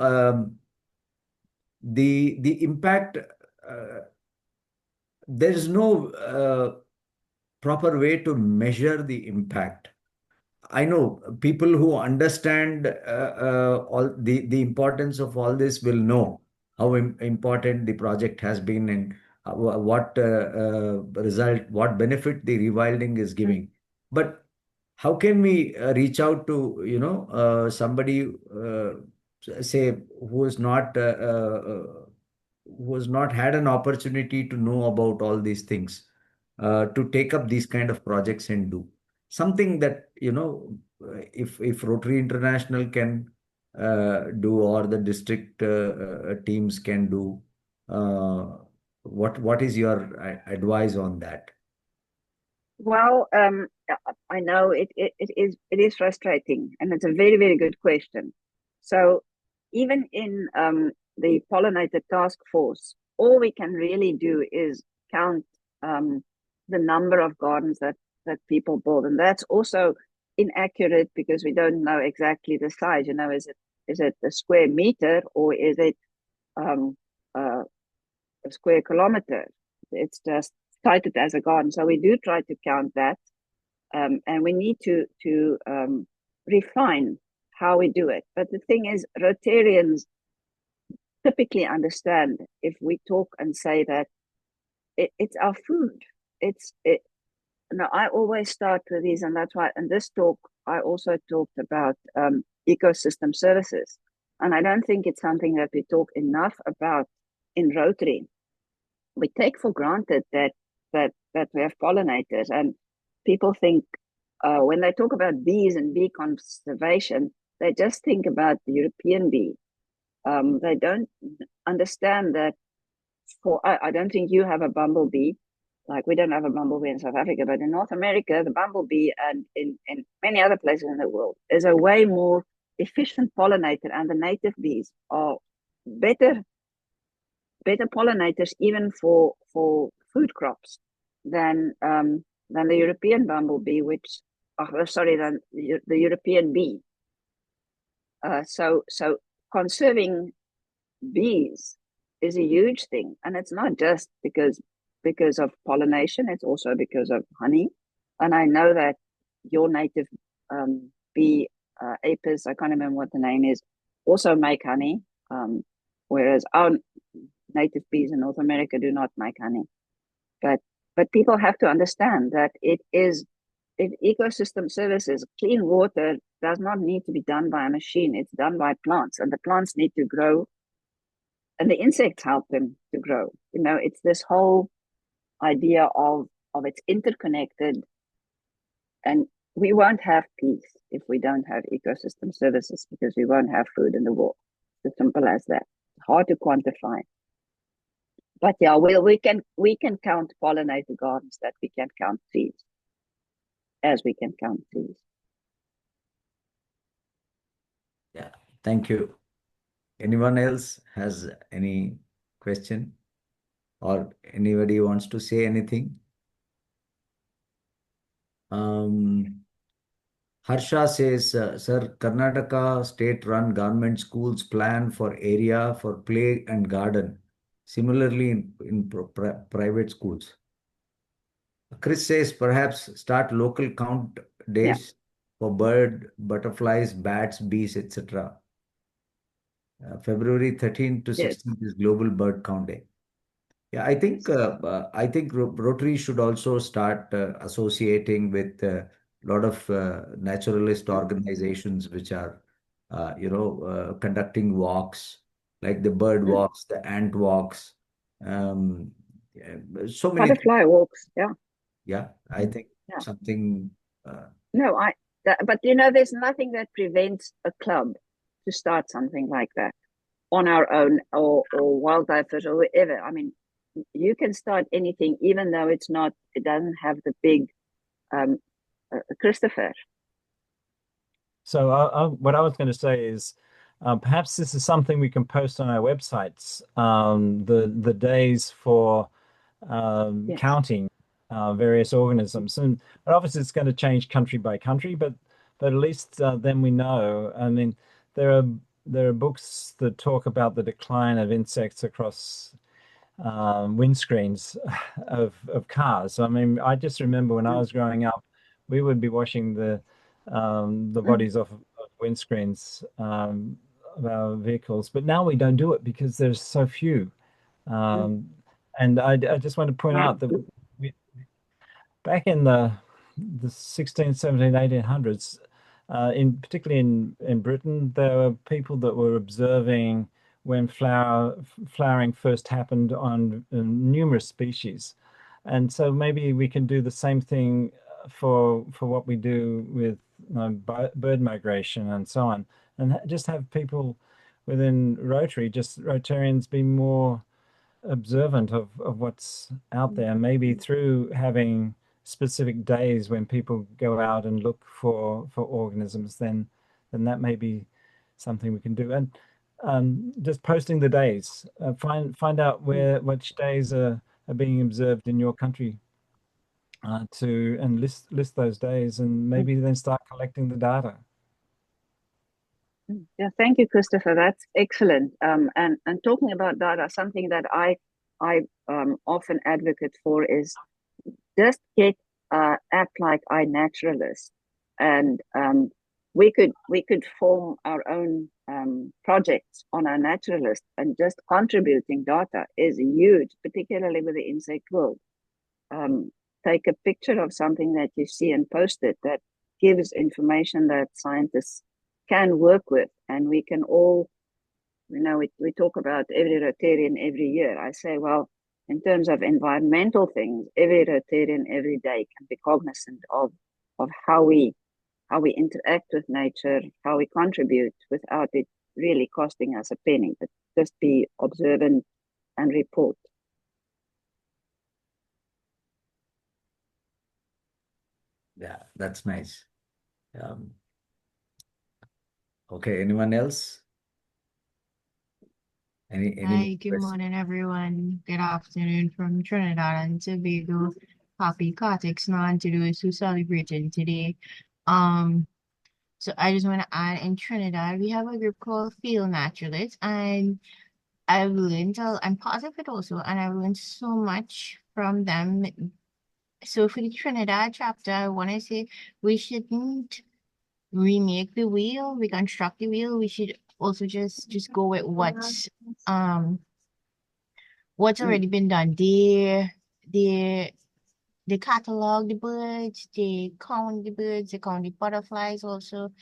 [SPEAKER 1] the impact. Uh, there is no proper way to measure the impact. I know people who understand all the importance of all this will know how important the project has been and what result, what benefit the rewilding is giving. But how can we reach out to somebody say who is not who has not had an opportunity to know about all these things to take up these kind of projects and do something that if Rotary International can do or the district teams can do, what is your advice on that?
[SPEAKER 2] Well, I know it is frustrating, and it's a very, very good question. So even in the pollinator task force, all we can really do is count the number of gardens that people build, and that's also inaccurate because we don't know exactly the size. Is it a square meter or is it um, uh, a square kilometer? It's just cited as a garden, so we do try to count that. And we need to refine how we do it. But the thing is, Rotarians typically understand if we talk and say that it's our food. No, I always start with these, and that's why in this talk I also talked about ecosystem services, and I don't think it's something that we talk enough about in Rotary. We take for granted that we have pollinators, and people think when they talk about bees and bee conservation, they just think about the European bee. They don't understand that. I don't think you have a bumblebee. Like we don't have a bumblebee in South Africa, but in North America, the bumblebee and in many other places in the world is a way more efficient pollinator, and the native bees are better pollinators even for food crops than the European bumblebee, than the European bee. So conserving bees is a huge thing, and it's not just because of pollination; it's also because of honey. And I know that your native bee, Apis, I can't remember what the name is, also make honey, whereas our native bees in North America do not make honey. But people have to understand that it is ecosystem services. Clean water does not need to be done by a machine. It's done by plants, and the plants need to grow, and the insects help them to grow. It's this whole idea of it's interconnected, and we won't have peace if we don't have ecosystem services because we won't have food in the world. It's as simple as that. It's hard to quantify. But yeah, we can count pollinator gardens that we can count trees, as we can count trees.
[SPEAKER 1] Yeah, thank you. Anyone else has any question or anybody wants to say anything? Harsha says, Sir, Karnataka state-run government schools plan for area for play and garden. Similarly, in private schools. Chris says, perhaps start local count
[SPEAKER 2] Yeah.
[SPEAKER 1] days for bird, butterflies, bats, bees, etc. February 13th to
[SPEAKER 2] Yes.
[SPEAKER 1] 16th is Global Bird Count Day. Yeah, I think Rotary should also start associating with a lot of naturalist organizations which are, conducting walks, like the bird
[SPEAKER 2] Mm.
[SPEAKER 1] walks, the ant walks, um, yeah, so many things.
[SPEAKER 2] Butterfly walks. Yeah.
[SPEAKER 1] Yeah, I think
[SPEAKER 2] Yeah.
[SPEAKER 1] something.
[SPEAKER 2] No, but there's nothing that prevents a club to start something like that on our own, or wildlife or whatever. I mean, you can start anything, even though it doesn't have the big um, Christopher.
[SPEAKER 4] So what I was going to say is perhaps this is something we can post on our websites, the days for
[SPEAKER 2] Yes.
[SPEAKER 4] counting various organisms. But obviously it's going to change country by country, but at least then we know. I mean, there are books that talk about the decline of insects across windscreens of cars. I mean, I just remember when I was growing up, we would be washing the bodies off of windscreens of our vehicles, but now we don't do it because there's so few. And I just want to point out that back in the 16th, 17th, 1800s, particularly in Britain, there were people that were observing when flowering first happened on numerous species. And so maybe we can do the same thing for what we do with bird migration and so on, and just have people within Rotary, just Rotarians, be more observant of what's out there, maybe through having specific days when people go out and look for organisms, then that may be something we can do. And just posting the days, find out which days are being observed in your country, and list those days, and maybe then start collecting the data.
[SPEAKER 2] Yeah, thank you, Christopher. That's excellent. And talking about data, something that I often advocate for is just get an app like iNaturalist, and we could form our own projects on iNaturalist, and just contributing data is huge, particularly with the insect world. Take a picture of something that you see and post it. That gives information that scientists can work with, and we can all, we talk about every Rotarian every year. I say, well, in terms of environmental things, every Rotarian every day can be cognizant of how we interact with nature, how we contribute without it really costing us a penny, but just be observant and report.
[SPEAKER 1] Yeah, that's nice. Okay, anyone else?
[SPEAKER 5] Hi, good morning, everyone. Good afternoon from Trinidad and Tobago. Happy Cartex Nantidos who celebrating today. So I just want to add, in Trinidad, we have a group called Field Naturalists, and I'm part of it also, and I've learned so much from them. So for the Trinidad chapter, I want to say we shouldn't remake the wheel, reconstruct the wheel. We should also just go with what's already been done. They catalog the birds, they count the birds, they count the butterflies also.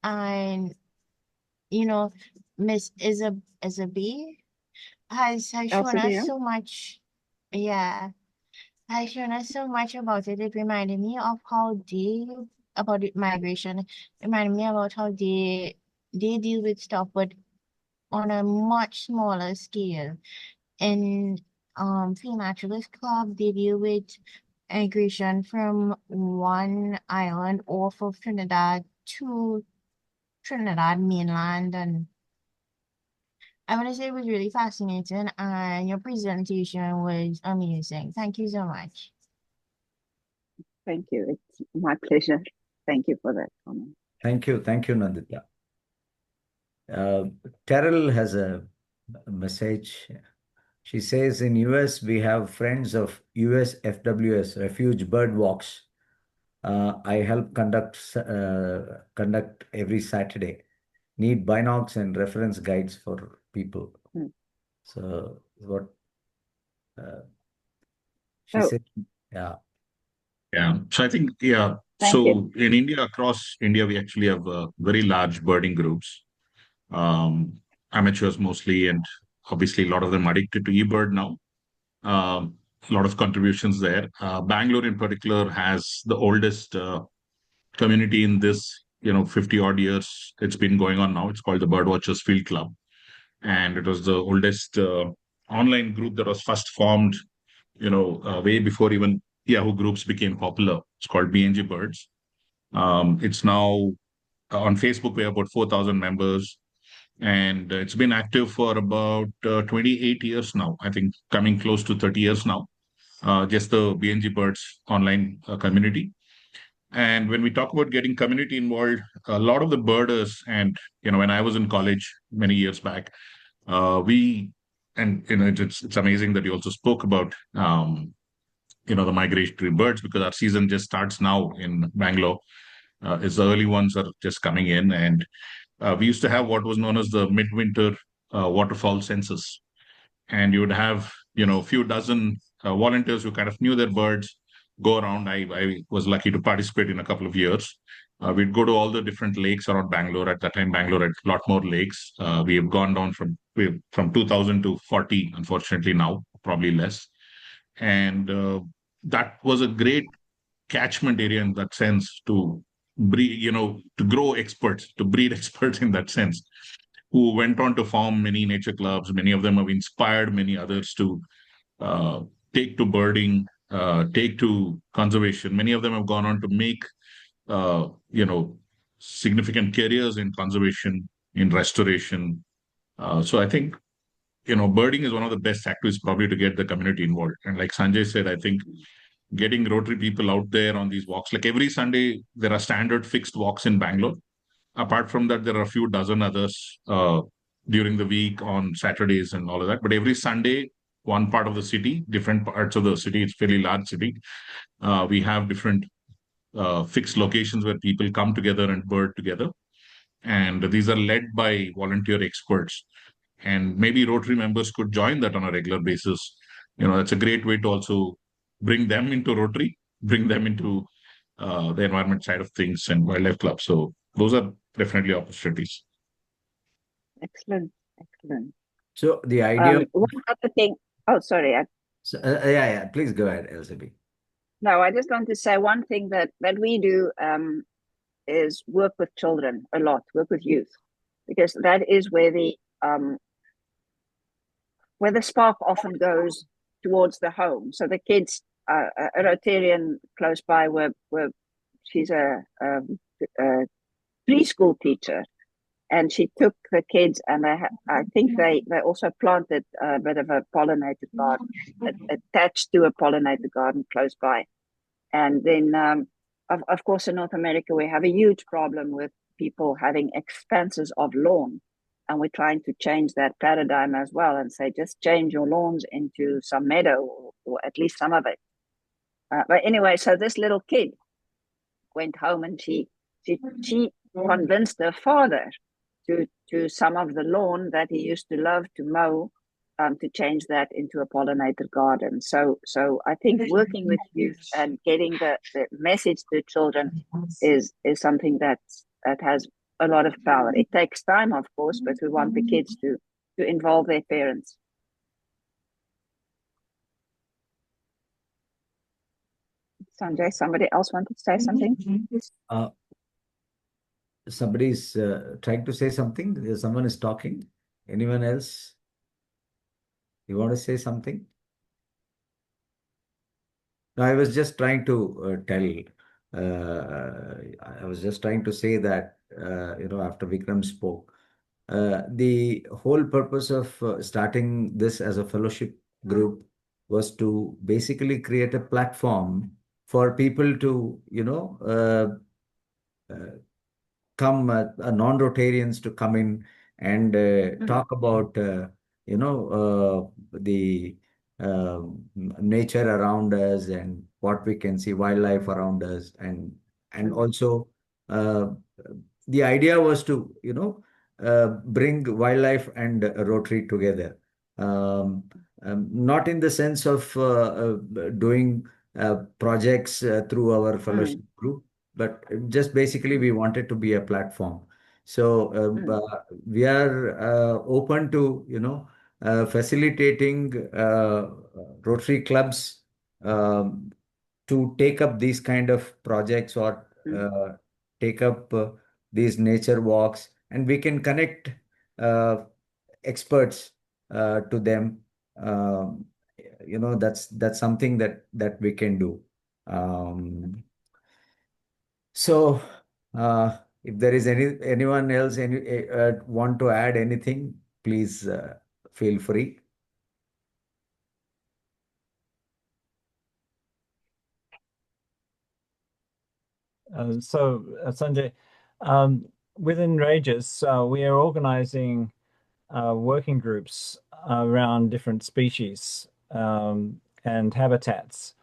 [SPEAKER 5] And Miss Isabel has shown us so much. Yeah. Has shown us so much about it. It reminded me of about the migration. It reminded me about how they deal with stuff, but on a much smaller scale. In Field Naturalist Club, they deal with migration from one island off of Trinidad to Trinidad mainland, and I want to say it was really fascinating, and your presentation was amazing. Thank you so much.
[SPEAKER 2] Thank you. It's my pleasure. Thank you for that comment.
[SPEAKER 1] Thank you, Nandita. Terrell has a message. She says in US we have friends of US FWS Refuge Bird Walks. I help conduct every Saturday. Need binocs and reference guides for people. So what she said, yeah.
[SPEAKER 6] Yeah. So I think, yeah.
[SPEAKER 2] Thank
[SPEAKER 6] So
[SPEAKER 2] you.
[SPEAKER 6] in India, across India, we actually have very large birding groups, amateurs mostly, and obviously a lot of them addicted to eBird now. A lot of contributions there. Bangalore in particular has the oldest community in this, 50 odd years it's been going on now. It's called the Birdwatchers Field Club. And it was the oldest online group that was first formed, way before even Yahoo groups became popular. It's called BNG Birds. It's now on Facebook, we have about 4,000 members. And it's been active for about 28 years now, I think coming close to 30 years now, just the BNG Birds online community. And when we talk about getting community involved, a lot of the birders, and when I was in college many years back, it's amazing that you also spoke about the migratory birds, because our season just starts now in Bangalore. As the early ones are just coming in, and we used to have what was known as the midwinter waterfowl census, and you would have a few dozen volunteers who kind of knew their birds go around. I was lucky to participate in a couple of years. We'd go to all the different lakes around Bangalore. At that time, Bangalore had a lot more lakes. We have gone down from 2,000 to 40, unfortunately now, probably less. And that was a great catchment area in that sense to breed, to grow experts, to breed experts in that sense, who went on to form many nature clubs. Many of them have inspired many others to take to birding, take to conservation. Many of them have gone on to make, significant careers in conservation, in restoration. So I think, birding is one of the best activities probably to get the community involved. And like Sanjay said, I think getting Rotary people out there on these walks, like every Sunday, there are standard fixed walks in Bangalore. Apart from that, there are a few dozen others during the week on Saturdays and all of that. But every Sunday, one part of the city, different parts of the city, it's a fairly large city. We have different fixed locations where people come together and bird together. And these are led by volunteer experts. And maybe Rotary members could join that on a regular basis. That's a great way to also bring them into Rotary, bring them into the environment side of things and wildlife club. So those are definitely opportunities.
[SPEAKER 2] Excellent.
[SPEAKER 1] So the idea.
[SPEAKER 2] One other thing. Oh, sorry.
[SPEAKER 1] Yeah. Please go ahead, LCB.
[SPEAKER 2] No, I just want to say one thing that we do is work with children a lot, work with youth, because that is where the spark often goes towards the home. So the kids, a Rotarian close by, she's a preschool teacher, and she took the kids, and I think they also planted a bit of a pollinated garden attached to a pollinated garden close by. And then, of course, in North America, we have a huge problem with people having expanses of lawn. And we're trying to change that paradigm as well and say, just change your lawns into some meadow, or at least some of it. But anyway, so this little kid went home, and she convinced her father to some of the lawn that he used to love to mow, to change that into a pollinated garden. So I think working with youth and getting the message to children is something that has a lot of power. It takes time, of course, but we want the kids to involve their parents. Sanjay, somebody else wanted to say something?
[SPEAKER 1] Somebody's trying to say something. Someone is talking. Anyone else? You want to say something? No, I was just trying to I was just trying to say that, after Vikram spoke, the whole purpose of starting this as a fellowship group was to basically create a platform for people to, come non-Rotarians to come in and talk about the nature around us and what we can see, wildlife around us, and also the idea was to bring wildlife and Rotary together. Not in the sense of doing projects through our fellowship group, but just basically we wanted to be a platform. So we are open to facilitating Rotary clubs to take up these kind of projects or take up these nature walks, and we can connect experts to them. That's something that we can do. So, if there is anyone else want to add anything, please feel free.
[SPEAKER 4] Sanjay, within Rages, we are organizing working groups around different species and habitats.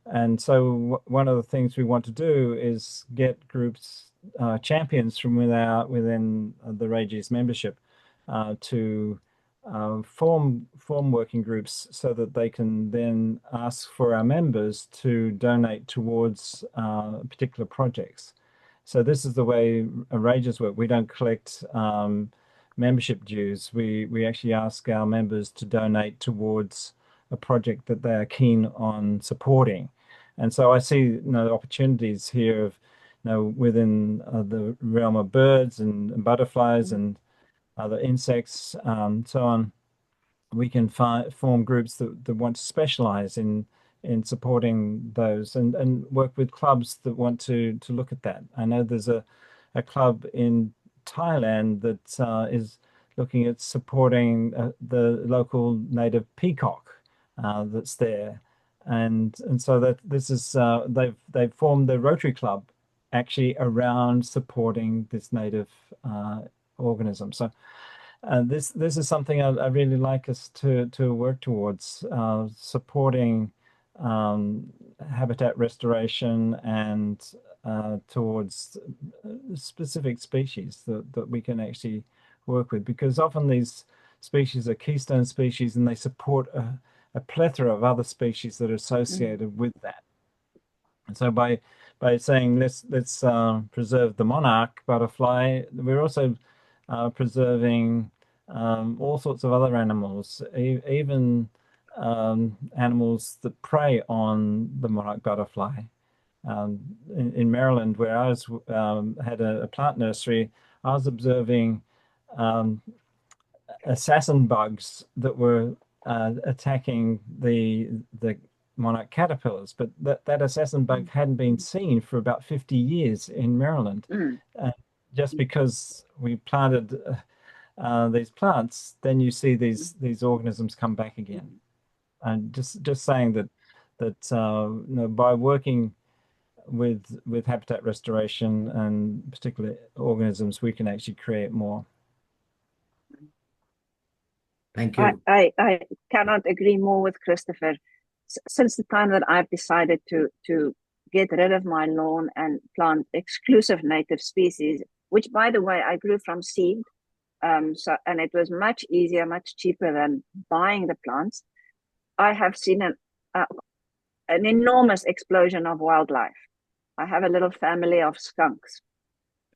[SPEAKER 4] And so one of the things we want to do is get groups, champions from within the Rages membership to form working groups so that they can then ask for our members to donate towards particular projects. So this is the way Rages work. We don't collect membership dues. We actually ask our members to donate towards a project that they are keen on supporting. And so I see opportunities here of within the realm of birds and butterflies and other insects, so on. We can form groups that want to specialize in supporting those and work with clubs that want to look at that. I know there's a club in Thailand that is looking at supporting the local native peacock that's there, and so that this is they've formed the Rotary Club actually around supporting this native organism. So this is something I really like us to work towards, supporting habitat restoration and towards specific species that we can actually work with, because often these species are keystone species and they support a plethora of other species that are associated with that. And so by saying let's preserve the monarch butterfly, we're also preserving all sorts of other animals, even animals that prey on the monarch butterfly. In Maryland, where I was had a plant nursery, I was observing assassin bugs that were attacking the monarch caterpillars, but that assassin bug hadn't been seen for about 50 years in Maryland. Just because we planted these plants, then you see these organisms come back again. And just saying that by working with habitat restoration and particular organisms, we can actually create more.
[SPEAKER 1] Thank you.
[SPEAKER 2] I cannot agree more with Christopher. Since the time that I've decided to get rid of my lawn and plant exclusive native species, which, by the way, I grew from seed, and it was much easier, much cheaper than buying the plants, I have seen an enormous explosion of wildlife. I have a little family of skunks,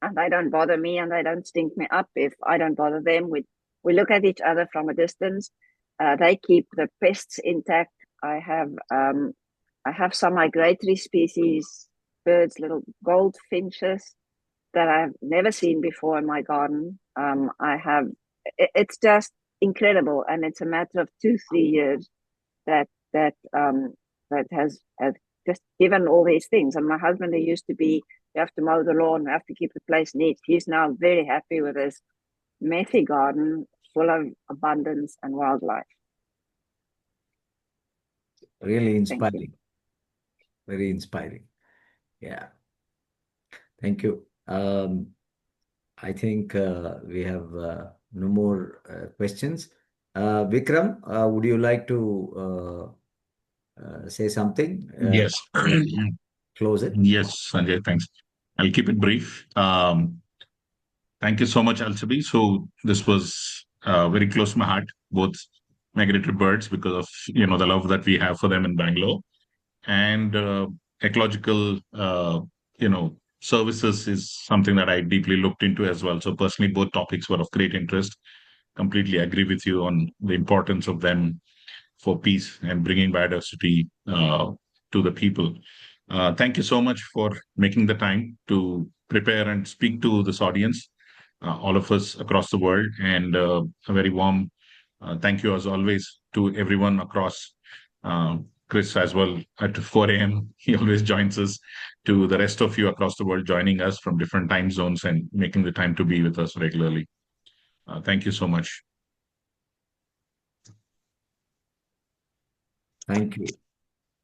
[SPEAKER 2] and they don't bother me, and they don't stink me up if I don't bother them. We look at each other from a distance. They keep the pests intact. I have some migratory species, birds, little goldfinches that I've never seen before in my garden. It's just incredible, and it's a matter of 2-3 years that has just given all these things. And my husband, who used to be, you have to mow the lawn, you have to keep the place neat, he's now very happy with his messy garden full of abundance and wildlife.
[SPEAKER 1] Really inspiring. Very inspiring. Yeah. Thank you. I think we have no more questions. Vikram, would you like to say something?
[SPEAKER 6] Yes.
[SPEAKER 1] Close it.
[SPEAKER 6] Yes, Sanjay, thanks. I'll keep it brief. Thank you so much, Alsabi. So this was very close to my heart, both migratory birds, because of the love that we have for them in Bangalore, and ecological services is something that I deeply looked into as well. So personally, both topics were of great interest. Completely agree with you on the importance of them for peace and bringing biodiversity to the people. Thank you so much for making the time to prepare and speak to this audience, all of us across the world, and a very warm thank you as always to everyone across. Chris as well at 4 a.m. He always joins us. To the rest of you across the world joining us from different time zones and making the time to be with us regularly. Thank you so much.
[SPEAKER 1] Thank you.